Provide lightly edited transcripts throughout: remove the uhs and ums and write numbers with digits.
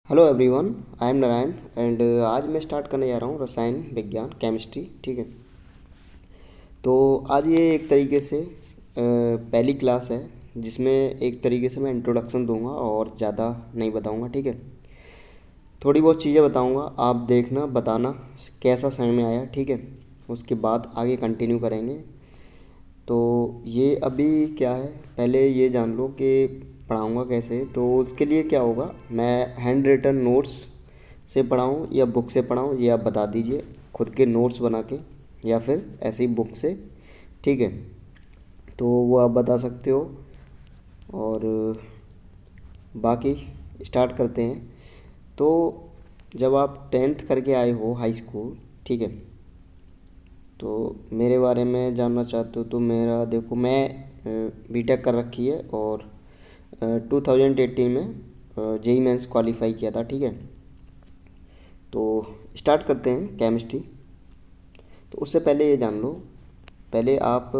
Hello everyone, I am Narayan and आज मैं start करने जा रहा हूँ रसायन विज्ञान केमिस्ट्री। ठीक है। तो आज ये एक तरीके से पहली क्लास है जिसमें एक तरीके से मैं इंट्रोडक्शन दूंगा और ज़्यादा नहीं बताऊंगा। ठीक है। थोड़ी बहुत चीज़ें बताऊंगा, आप देखना बताना कैसा समझ में आया। ठीक है। उसके बाद आगे कंटिन्यू करेंगे। तो ये अभी क्या है, पहले ये जान लो कि पढ़ाऊँगा कैसे। तो उसके लिए क्या होगा, मैं हैंड रिटन नोट्स से पढ़ाऊँ या बुक से पढ़ाऊँ, ये आप बता दीजिए। खुद के नोट्स बना के या फिर ऐसे ही बुक से। ठीक है। तो वो आप बता सकते हो। और बाकी स्टार्ट करते हैं। तो जब आप टेंथ करके आए हो हाई स्कूल, ठीक है, तो मेरे बारे में जानना चाहते हो तो मेरा देखो, मैं बीटेक कर रखी है और 2018 में जेई मेंस क्वालिफाई किया था। ठीक है। तो स्टार्ट करते हैं केमिस्ट्री। तो उससे पहले ये जान लो, पहले आप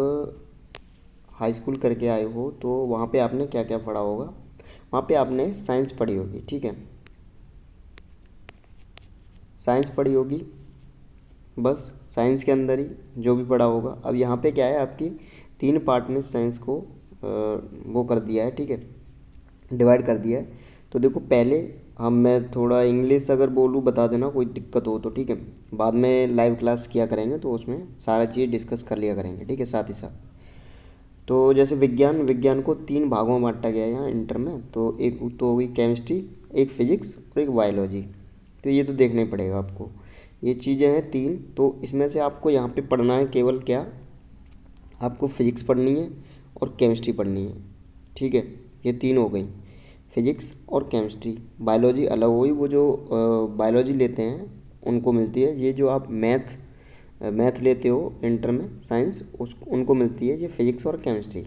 हाई स्कूल करके आए हो तो वहाँ पे आपने क्या क्या पढ़ा होगा। वहाँ पे आपने साइंस पढ़ी होगी। ठीक है। साइंस पढ़ी होगी, बस साइंस के अंदर ही जो भी पढ़ा होगा। अब यहाँ पे क्या है, आपकी तीन पार्ट में साइंस को वो कर दिया है। ठीक है, डिवाइड कर दिया है। तो देखो, पहले हम मैं थोड़ा इंग्लिश अगर बोलूँ बता देना, कोई दिक्कत हो तो। ठीक है। बाद में लाइव क्लास किया करेंगे तो उसमें सारा चीज़ डिस्कस कर लिया करेंगे। ठीक है, साथ ही साथ। तो जैसे विज्ञान विज्ञान को तीन भागों में बांटा गया है यहाँ इंटर में। तो एक तो हो गई केमिस्ट्री, एक फिजिक्स और एक बायोलॉजी। तो ये तो देखना ही पड़ेगा आपको। ये चीज़ें हैं तीन। तो इसमें से आपको यहाँ पे पढ़ना है केवल क्या, आपको फिजिक्स पढ़नी है और केमिस्ट्री पढ़नी है। ठीक है। ये तीन हो गई, फिजिक्स और केमिस्ट्री। बायोलॉजी अलग हुई, वो जो बायोलॉजी लेते हैं उनको मिलती है। ये जो आप मैथ लेते हो इंटर में साइंस, उस उनको मिलती है ये फिजिक्स और केमिस्ट्री।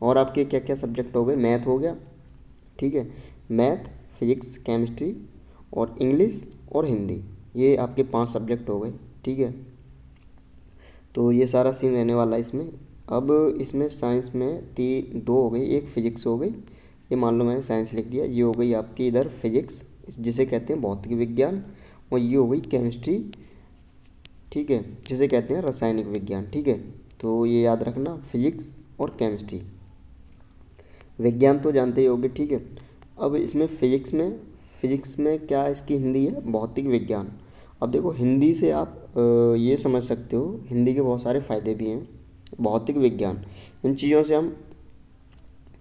और आपके क्या क्या सब्जेक्ट हो गए, मैथ हो गया। ठीक है। मैथ, फिजिक्स, केमिस्ट्री और इंग्लिश और हिंदी, ये आपके पांच सब्जेक्ट हो गए। ठीक है। तो ये सारा सीन रहने वाला है इसमें। अब इसमें साइंस में दो हो गई, एक फिजिक्स हो गई। ये मान लो मैंने साइंस लिख दिया, ये हो गई आपकी इधर फिजिक्स जिसे कहते हैं भौतिक विज्ञान। और ये हो गई केमिस्ट्री, ठीक है, जिसे कहते हैं रासायनिक विज्ञान। ठीक है। तो ये याद रखना, फिजिक्स और केमिस्ट्री। विज्ञान तो जानते ही होगे। ठीक है। अब इसमें फिजिक्स में क्या इसकी हिंदी है, भौतिक विज्ञान। अब देखो, हिंदी से आप ये समझ सकते हो, हिंदी के बहुत सारे फ़ायदे भी हैं। भौतिक विज्ञान, इन चीज़ों से हम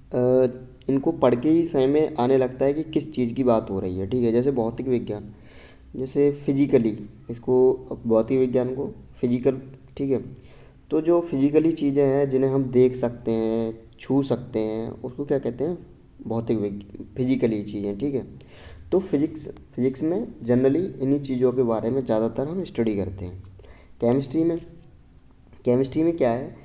अ, इनको पढ़ के ही समझ में आने लगता है कि किस चीज़ की बात हो रही है। ठीक है। जैसे भौतिक विज्ञान, जैसे फिजिकली इसको, भौतिक विज्ञान को फिजिकल। ठीक है। तो जो फिजिकली चीज़ें हैं जिन्हें हम देख सकते हैं, छू सकते हैं, उसको क्या कहते हैं, भौतिक विज्ञान, फिजिकली चीज़ें। ठीक है। तो फिजिक्स में जनरली इन्हीं चीज़ों के बारे में ज़्यादातर हम स्टडी करते हैं। केमिस्ट्री में केमिस्ट्री में क्या है,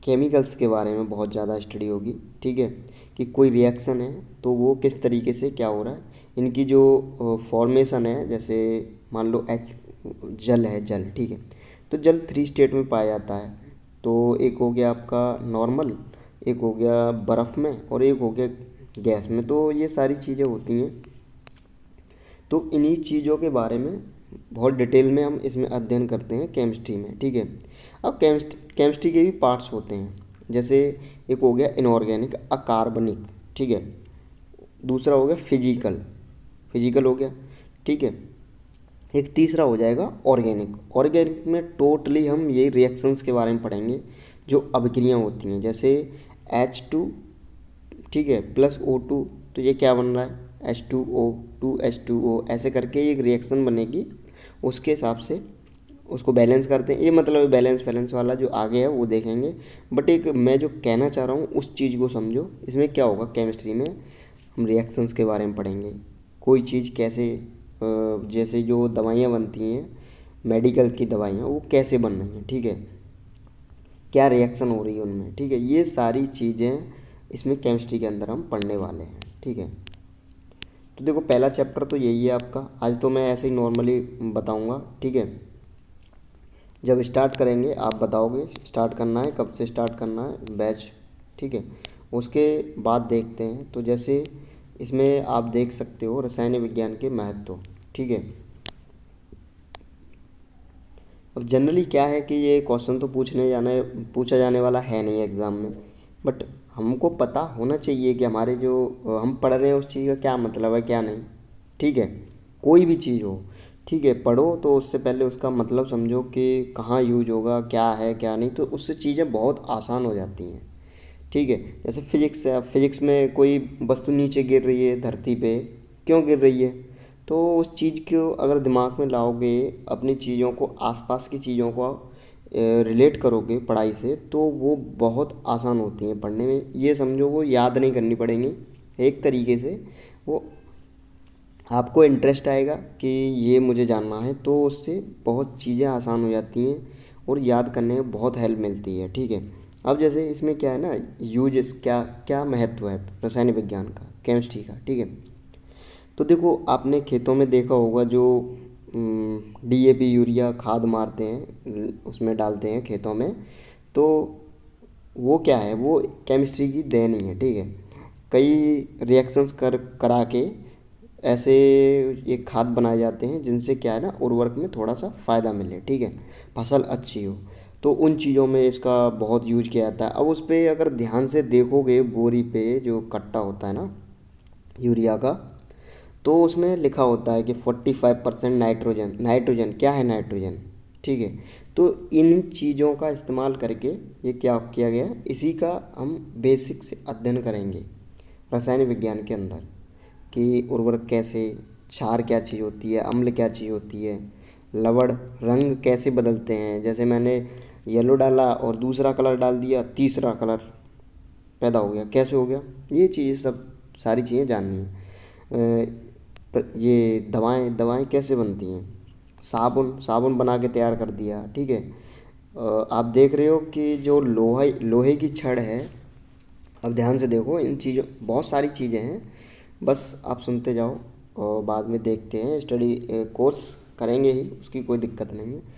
केमिकल्स के बारे में बहुत ज़्यादा स्टडी होगी। ठीक है। कि कोई रिएक्शन है तो वो किस तरीके से क्या हो रहा है, इनकी जो फॉर्मेशन है। जैसे मान लो जल है, जल। ठीक है। तो जल थ्री स्टेट में पाया जाता है। तो एक हो गया आपका नॉर्मल, एक हो गया बर्फ़ में और एक हो गया गैस में। तो ये सारी चीज़ें होती हैं। तो इन्हीं चीज़ों के बारे में बहुत डिटेल में हम इसमें अध्ययन करते हैं केमिस्ट्री में। ठीक है। अब केमिस्ट्री के भी पार्ट्स होते हैं। जैसे एक हो गया इनऑर्गेनिक, अकार्बनिक। ठीक है। दूसरा हो गया फिजिकल, फिजिकल हो गया। ठीक है। एक तीसरा हो जाएगा ऑर्गेनिक। ऑर्गेनिक में टोटली हम ये रिएक्शंस के बारे में पढ़ेंगे, जो अभिक्रियाएँ होती हैं। जैसे H2, ठीक है, प्लस O2। तो ये क्या बन रहा है, H2O, 2H2O, ऐसे करके एक रिएक्शन बनेगी। उसके हिसाब से उसको बैलेंस करते हैं। ये मतलब बैलेंस बैलेंस वाला जो आगे है वो देखेंगे। बट एक मैं जो कहना चाह रहा हूँ उस चीज़ को समझो। इसमें क्या होगा, केमिस्ट्री में हम रिएक्शंस के बारे में पढ़ेंगे। कोई चीज़ कैसे जैसे जो दवाइयाँ बनती हैं, मेडिकल की दवाइयाँ, वो कैसे बन रही हैं। ठीक है। क्या रिएक्शन हो रही है उनमें। ठीक है। ये सारी चीज़ें इसमें केमिस्ट्री के अंदर हम पढ़ने वाले हैं। ठीक है। तो देखो, पहला चैप्टर तो यही है आपका। आज तो मैं ऐसे ही नॉर्मली बताऊंगा। ठीक है। जब स्टार्ट करेंगे आप बताओगे स्टार्ट करना है, कब से स्टार्ट करना है बैच। ठीक है। उसके बाद देखते हैं। तो जैसे इसमें आप देख सकते हो रसायन विज्ञान के महत्व, ठीक है। अब जनरली क्या है कि ये क्वेश्चन तो पूछा जाने वाला है नहीं एग्ज़ाम में, बट हमको पता होना चाहिए कि हमारे जो हम पढ़ रहे हैं उस चीज़ का क्या मतलब है क्या नहीं, ठीक है। कोई भी चीज़ हो, ठीक है, पढ़ो तो उससे पहले उसका मतलब समझो कि कहाँ यूज होगा, क्या है क्या नहीं, तो उससे चीज़ें बहुत आसान हो जाती हैं, ठीक है। जैसे फिजिक्स है, फिजिक्स में कोई वस्तु नीचे गिर रही है धरती पे, क्यों गिर रही है, तो उस चीज़ को अगर दिमाग में लाओगे, अपनी चीज़ों को, आसपास की चीज़ों को रिलेट करोगे पढ़ाई से, तो वो बहुत आसान होती हैं पढ़ने में। ये समझो वो याद नहीं करनी पड़ेंगी, एक तरीके से वो आपको इंटरेस्ट आएगा कि ये मुझे जानना है, तो उससे बहुत चीज़ें आसान हो जाती हैं और याद करने में बहुत हेल्प मिलती है, ठीक है। अब जैसे इसमें क्या है ना, यूजेस क्या क्या महत्व है रसायन विज्ञान का, केमिस्ट्री का, ठीक है। तो देखो आपने खेतों में देखा होगा जो डीएपी यूरिया खाद मारते हैं, उसमें डालते हैं खेतों में, तो वो क्या है, वो केमिस्ट्री की देन ही है, ठीक है। कई रिएक्शंस करा के ऐसे ये खाद बनाए जाते हैं जिनसे क्या है ना, उर्वरक में थोड़ा सा फ़ायदा मिले, ठीक है, फसल अच्छी हो, तो उन चीज़ों में इसका बहुत यूज किया जाता है। अब उस पर अगर ध्यान से देखोगे, बोरी पे जो कट्टा होता है ना यूरिया का, तो उसमें लिखा होता है कि 45% नाइट्रोजन। नाइट्रोजन क्या है, नाइट्रोजन, ठीक है। तो इन चीज़ों का इस्तेमाल करके ये क्या किया गया, इसी का हम बेसिक से अध्ययन करेंगे रसायन विज्ञान के अंदर, कि उर्वरक कैसे, क्षार क्या चीज़ होती है, अम्ल क्या चीज़ होती है, लवण रंग कैसे बदलते हैं, जैसे मैंने येलो डाला और दूसरा कलर डाल दिया, तीसरा कलर पैदा हो गया, कैसे हो गया, ये चीज़ें सब सारी चीज़ें जाननी है। ये दवाएं दवाएं कैसे बनती हैं, साबुन साबुन बना के तैयार कर दिया, ठीक है। आप देख रहे हो कि जो लोहे लोहे की छड़ है, अब ध्यान से देखो, इन चीज़ों बहुत सारी चीज़ें हैं, बस आप सुनते जाओ और बाद में देखते हैं, स्टडी कोर्स करेंगे ही, उसकी कोई दिक्कत नहीं है।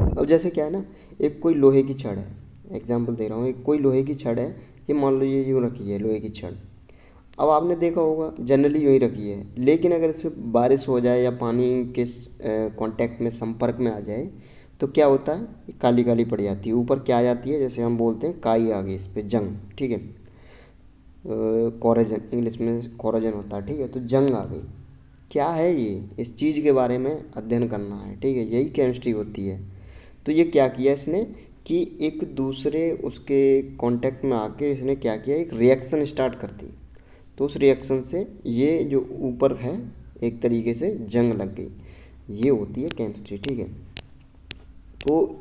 अब जैसे क्या है ना, एक कोई लोहे की छड़ है, एग्जांपल दे रहा हूँ, एक कोई लोहे की छड़ है, ये मान लो ये यूँ रखी है लोहे की छड़। अब आपने देखा होगा जनरली यूँ ही रखी है, लेकिन अगर इस पर बारिश हो जाए या पानी के कांटेक्ट में, संपर्क में आ जाए, तो क्या होता है, ये काली काली पड़ जाती है, ऊपर क्या आ जाती है, जैसे हम बोलते हैं काई आ गई इस पर, जंग, ठीक है। कोरेजन, इंग्लिश में कोरेजन होता है, ठीक है, तो जंग आ गई। क्या है ये, इस चीज़ के बारे में अध्ययन करना है, ठीक है, यही केमिस्ट्री होती है। तो ये क्या किया इसने कि एक दूसरे उसके कांटेक्ट में आके इसने क्या किया, एक रिएक्शन स्टार्ट कर दी, तो उस रिएक्शन से ये जो ऊपर है एक तरीके से जंग लग गई, ये होती है केमिस्ट्री, ठीक है। तो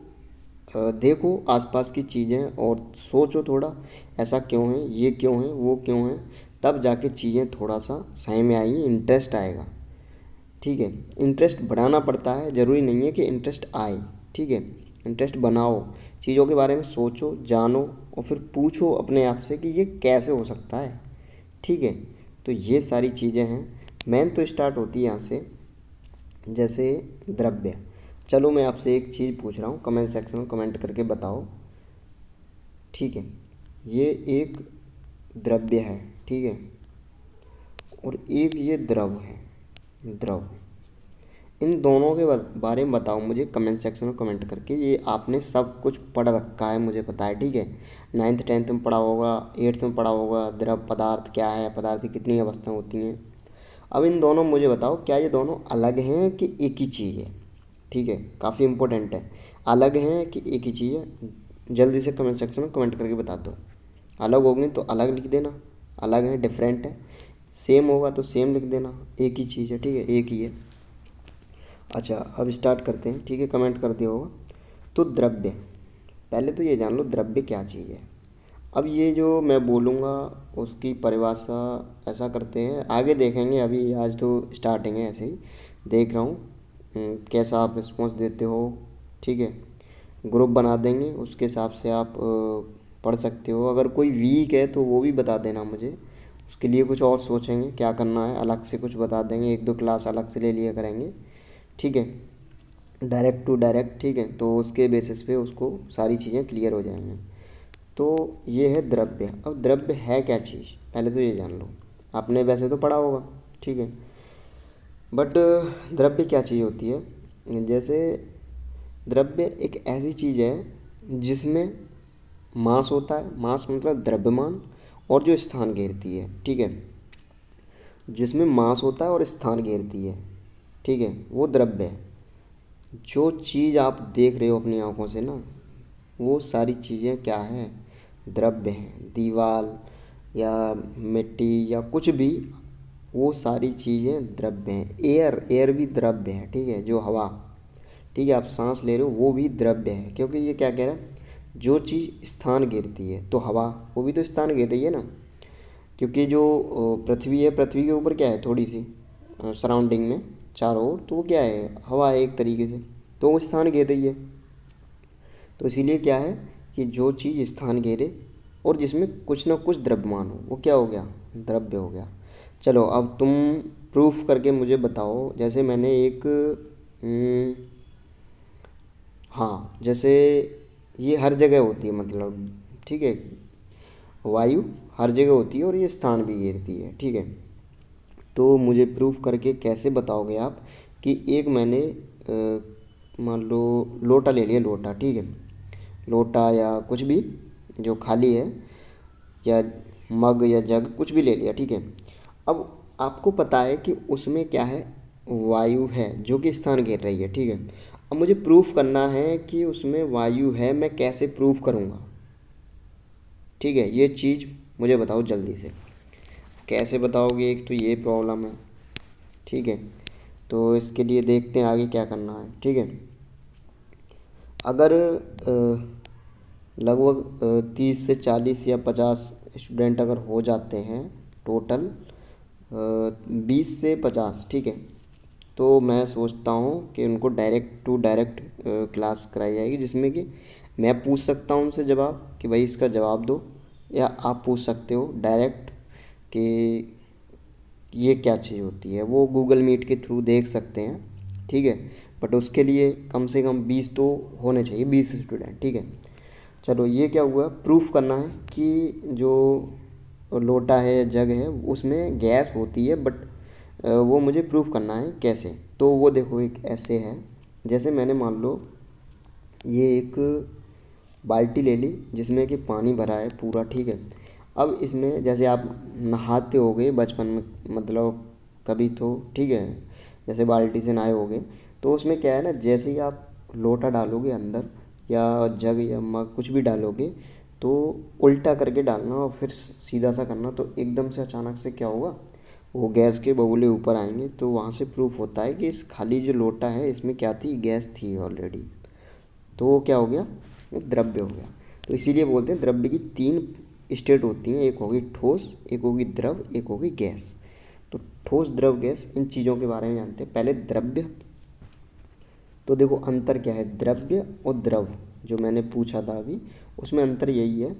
देखो आसपास की चीज़ें और सोचो थोड़ा, ऐसा क्यों है, ये क्यों है, वो क्यों है, तब जाके चीज़ें थोड़ा सा सही में आएंगी, इंटरेस्ट आएगा, ठीक है। इंटरेस्ट बढ़ाना पड़ता है, ज़रूरी नहीं है कि इंटरेस्ट आए, ठीक है। इंटरेस्ट बनाओ, चीज़ों के बारे में सोचो, जानो, और फिर पूछो अपने आप से कि ये कैसे हो सकता है, ठीक है। तो ये सारी चीज़ें हैं, मेन तो स्टार्ट होती है यहाँ से, जैसे द्रव्य। चलो मैं आपसे एक चीज़ पूछ रहा हूँ, कमेंट सेक्शन में कमेंट करके बताओ, ठीक है। ये एक द्रव्य है, ठीक है, और एक ये द्रव है, द्रव, इन दोनों के बारे में बताओ मुझे कमेंट सेक्शन में कमेंट करके। ये आपने सब कुछ पढ़ रखा है, मुझे पता है, ठीक है, 9th 10th में पढ़ा होगा, 8th में पढ़ा होगा, द्रव पदार्थ क्या है, पदार्थ की कितनी अवस्थाएं होती हैं। अब इन दोनों मुझे बताओ, क्या ये दोनों अलग हैं कि एक ही चीज़ है, ठीक है, काफ़ी इंपॉर्टेंट है, अलग हैं कि एक ही चीज़ है, जल्दी से कमेंट सेक्शन में कमेंट करके बता दो। अलग होंगे तो अलग लिख देना, अलग है डिफरेंट है, सेम होगा तो सेम लिख देना, एक ही चीज़ है, ठीक है, एक ही है। अच्छा अब स्टार्ट करते हैं, ठीक है, कमेंट कर दिया होगा। तो द्रव्य, पहले तो ये जान लो द्रव्य क्या चीज़ है। अब ये जो मैं बोलूँगा उसकी परिभाषा ऐसा करते हैं, आगे देखेंगे, अभी आज तो स्टार्टिंग है, ऐसे ही देख रहा हूँ कैसा आप रिस्पॉन्स देते हो, ठीक है। ग्रुप बना देंगे, उसके हिसाब से आप पढ़ सकते हो। अगर कोई वीक है तो वो भी बता देना मुझे, उसके लिए कुछ और सोचेंगे क्या करना है, अलग से कुछ बता देंगे, 1-2 क्लास अलग से ले लिया करेंगे, ठीक है, डायरेक्ट टू डायरेक्ट, ठीक है, तो उसके बेसिस पे उसको सारी चीज़ें क्लियर हो जाएंगी। तो ये है द्रव्य। अब द्रव्य है क्या चीज़, पहले तो ये जान लो। आपने वैसे तो पढ़ा होगा, ठीक है। बट द्रव्य क्या चीज़ होती है, जैसे द्रव्य एक ऐसी चीज़ है जिसमें मास होता है, मास मतलब द्रव्यमान, और जो स्थान घेरती है, ठीक है, जिसमें मास होता है और स्थान घेरती है, ठीक है, वो द्रव्य है। जो चीज़ आप देख रहे हो अपनी आंखों से ना, वो सारी चीज़ें क्या हैं, द्रव्य हैं। दीवार या मिट्टी या कुछ भी, वो सारी चीज़ें द्रव्य हैं। एयर, एयर भी द्रव्य है, ठीक है, जो हवा, ठीक है, आप सांस ले रहे हो वो भी द्रव्य है। क्योंकि ये क्या कह रहा है, जो चीज़ स्थान घेरती है, तो हवा वो भी तो स्थान घेर रही है ना। क्योंकि जो पृथ्वी है, पृथ्वी के ऊपर क्या है, थोड़ी सी सराउंडिंग में चारों ओर, तो वो क्या है, हवा है एक तरीके से, तो वो स्थान घेर रही है। तो इसीलिए क्या है कि जो चीज़ स्थान घेरे और जिसमें कुछ ना कुछ द्रव्यमान हो, वो क्या हो गया, द्रव्य हो गया। चलो अब तुम प्रूफ करके मुझे बताओ। जैसे मैंने एक हाँ, जैसे ये हर जगह होती है, मतलब ठीक है, वायु हर जगह होती है और ये स्थान भी घेरती है, ठीक है। तो मुझे प्रूफ करके कैसे बताओगे आप कि एक मैंने मान लो लोटा ले लिया, लोटा, ठीक है, लोटा या कुछ भी जो खाली है, या मग या जग कुछ भी ले लिया, ठीक है। अब आपको पता है कि उसमें क्या है, वायु है जो कि स्थान घेर रही है, ठीक है। अब मुझे प्रूफ करना है कि उसमें वायु है, मैं कैसे प्रूफ करूँगा, ठीक है, ये चीज़ मुझे बताओ जल्दी से। कैसे बताओगे, एक तो ये प्रॉब्लम है, ठीक है। तो इसके लिए देखते हैं आगे क्या करना है, ठीक है। अगर लगभग 30 से 40 या 50 स्टूडेंट अगर हो जाते हैं टोटल, 20 से 50, ठीक है, तो मैं सोचता हूँ कि उनको डायरेक्ट टू डायरेक्ट क्लास कराई जाएगी, जिसमें कि मैं पूछ सकता हूँ उनसे जवाब कि भाई इसका जवाब दो, या आप पूछ सकते हो डायरेक्ट कि ये क्या चीज़ होती है। वो गूगल मीट के थ्रू देख सकते हैं, ठीक है। बट उसके लिए कम से कम 20 तो होने चाहिए, 20 स्टूडेंट, ठीक है। चलो ये क्या हुआ, प्रूफ करना है कि जो लोटा है, जग है, उसमें गैस होती है, बट वो मुझे प्रूफ करना है कैसे। तो वो देखो एक ऐसे है, जैसे मैंने मान लो ये एक बाल्टी ले ली जिसमें कि पानी भरा है पूरा, ठीक है। अब इसमें जैसे आप नहाते होगे बचपन में, मतलब कभी तो, ठीक है, जैसे बाल्टी से नहाए होगे, तो उसमें क्या है ना, जैसे ही आप लोटा डालोगे अंदर या जग या मग कुछ भी डालोगे, तो उल्टा करके डालना और फिर सीधा सा करना, तो एकदम से अचानक से क्या होगा, वो गैस के बबूले ऊपर आएंगे। तो वहाँ से प्रूफ होता है कि इस खाली जो लोटा है इसमें क्या थी, गैस थी ऑलरेडी। तो वो क्या हो गया, वो द्रव्य हो गया। तो इसीलिए बोलते हैं द्रव्य की 3 स्टेट होती हैं, एक होगी ठोस, एक होगी द्रव, एक होगी गैस। तो ठोस, द्रव, गैस, इन चीज़ों के बारे में जानते हैं। पहले द्रव्य, तो देखो अंतर क्या है, द्रव्य और द्रव जो मैंने पूछा था अभी, उसमें अंतर यही है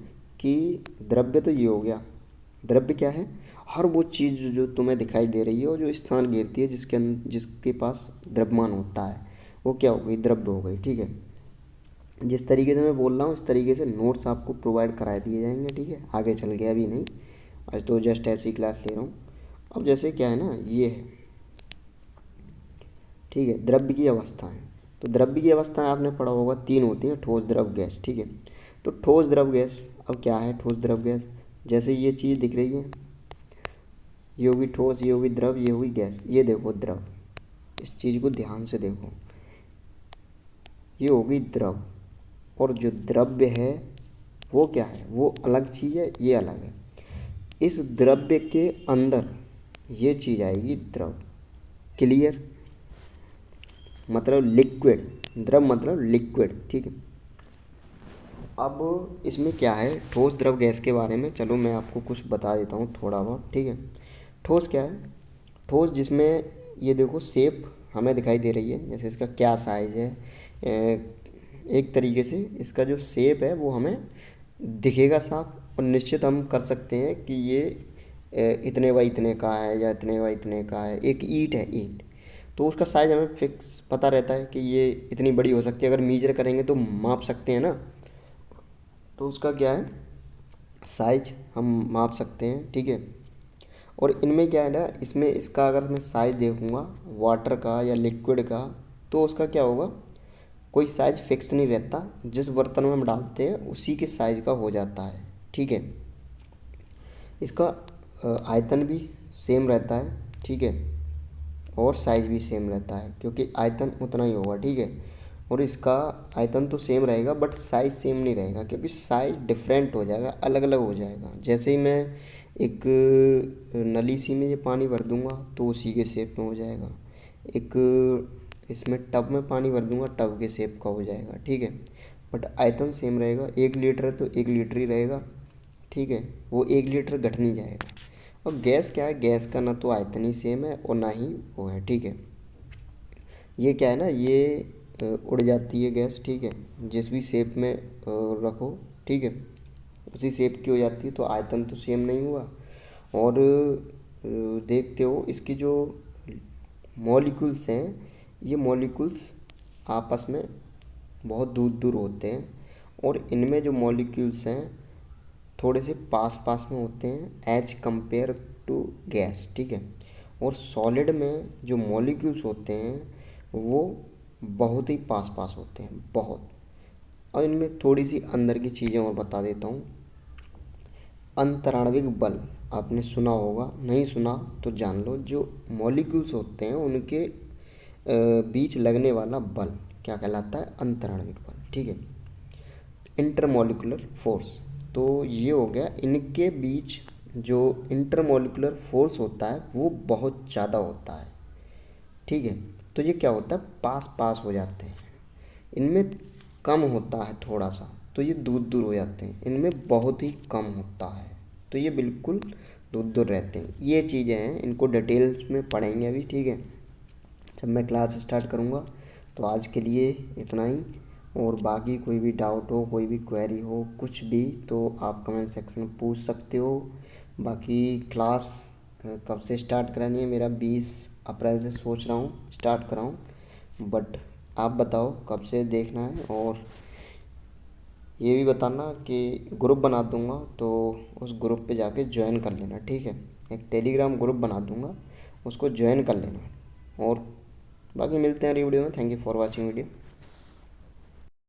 कि द्रव्य तो ये हो गया, द्रव्य क्या है, हर वो चीज़ जो तुम्हें दिखाई दे रही है और जो स्थान घेरती है, जिसके पास द्रव्यमान होता है, वो क्या हो गई, द्रव्य हो गई, ठीक है। जिस तरीके से मैं बोल रहा हूँ इस तरीके से नोट्स आपको प्रोवाइड करा दिए जाएंगे, ठीक है, आगे चल के, अभी नहीं, आज तो जस्ट ऐसी क्लास ले रहा हूँ। अब जैसे क्या है ना, ये है, ठीक है, द्रव्य की अवस्थाएं। तो द्रव्य की अवस्थाएं आपने पढ़ा होगा, 3 होती हैं, ठोस, द्रव, गैस, ठीक है। तो ठोस, द्रव, गैस, अब क्या है ठोस, द्रव, गैस, जैसे ये चीज़ दिख रही है, ये होगी ठोस, ये होगी द्रव, ये होगी गैस। ये देखो द्रव, इस चीज़ को ध्यान से देखो, ये होगी द्रव, और जो द्रव्य है वो क्या है, वो अलग चीज़ है, ये अलग है। इस द्रव्य के अंदर ये चीज़ आएगी द्रव, क्लियर, मतलब लिक्विड, द्रव मतलब लिक्विड, ठीक है। अब इसमें क्या है, ठोस, द्रव, गैस के बारे में चलो मैं आपको कुछ बता देता हूँ थोड़ा बहुत, ठीक है। ठोस क्या है, ठोस जिसमें ये देखो शेप हमें दिखाई दे रही है, जैसे इसका क्या साइज़ है, एक तरीके से इसका जो शेप है वो हमें दिखेगा साफ, और निश्चित हम कर सकते हैं कि ये इतने बाई इतने का है या इतने बाई इतने का है। एक ईंट है, ईंट, तो उसका साइज़ हमें फिक्स पता रहता है कि ये इतनी बड़ी हो सकती है, अगर मीजर करेंगे तो माप सकते हैं ना। तो उसका क्या है, साइज हम माप सकते हैं, ठीक है। और इनमें क्या है ना, इसमें इसका अगर मैं साइज़ देखूँगा वाटर का या लिक्विड का, तो उसका क्या होगा, कोई साइज़ फिक्स नहीं रहता, जिस बर्तन में हम डालते हैं उसी के साइज़ का हो जाता है, ठीक है। इसका आयतन भी सेम रहता है, ठीक है, और साइज़ भी सेम रहता है, क्योंकि आयतन उतना ही होगा, ठीक है। और इसका आयतन तो सेम रहेगा बट साइज़ सेम नहीं रहेगा, क्योंकि साइज़ डिफरेंट हो जाएगा, अलग अलग हो जाएगा। जैसे ही मैं एक नली सी में ये पानी भर दूंगा तो उसी के शेप में हो जाएगा, एक इसमें टब में पानी भर दूंगा टब के शेप का हो जाएगा, ठीक है। बट आयतन सेम रहेगा, 1 लीटर है तो 1 लीटर ही रहेगा, ठीक है, वो 1 लीटर घट नहीं जाएगा। और गैस क्या है, गैस का ना तो आयतन ही सेम है और ना ही वो है, ठीक है। ये क्या है ना, ये उड़ जाती है गैस, ठीक है, जिस भी शेप में रखो, ठीक है, उसी शेप की हो जाती है, तो आयतन तो सेम नहीं हुआ। और देखते हो इसकी जो मॉलिक्यूल्स हैं, ये मॉलिक्यूल्स आपस में बहुत दूर दूर होते हैं, और इनमें जो मॉलिक्यूल्स हैं थोड़े से पास पास में होते हैं एज कंपेयर टू गैस, ठीक है। और सॉलिड में जो मॉलिक्यूल्स होते हैं वो बहुत ही पास पास होते हैं, बहुत। और इनमें थोड़ी सी अंदर की चीज़ें और बता देता हूँ। अंतराणविक बल आपने सुना होगा, नहीं सुना तो जान लो। जो मॉलिक्यूल्स होते हैं उनके बीच लगने वाला बल क्या कहलाता है, अंतराणविक बल, ठीक है। इंटरमॉलिक्यूलर फोर्स, तो ये हो गया, इनके बीच जो इंटरमॉलिक्यूलर फोर्स होता है वो बहुत ज़्यादा होता है, ठीक है। तो ये क्या होता है, पास पास हो जाते हैं। इनमें कम होता है थोड़ा सा, तो ये दूर दूर हो जाते हैं। इनमें बहुत ही कम होता है, तो ये बिल्कुल दूर दूर रहते हैं। ये चीज़ें हैं, इनको डिटेल्स में पढ़ेंगे अभी, ठीक है, जब मैं क्लास स्टार्ट करूँगा। तो आज के लिए इतना ही, और बाकी कोई भी डाउट हो, कोई भी क्वेरी हो, कुछ भी, तो आप कमेंट सेक्शन में पूछ सकते हो। बाकी क्लास कब से स्टार्ट करानी है, मेरा 20 अप्रैल से सोच रहा हूँ स्टार्ट कराऊँ, बट आप बताओ कब से देखना है। और ये भी बताना कि ग्रुप बना दूँगा तो उस ग्रुप पे जाके ज्वाइन कर लेना, ठीक है। एक टेलीग्राम ग्रुप बना दूँगा, उसको ज्वाइन कर लेना। और बाकी मिलते हैं अगली वीडियो में। Thank you for watching video.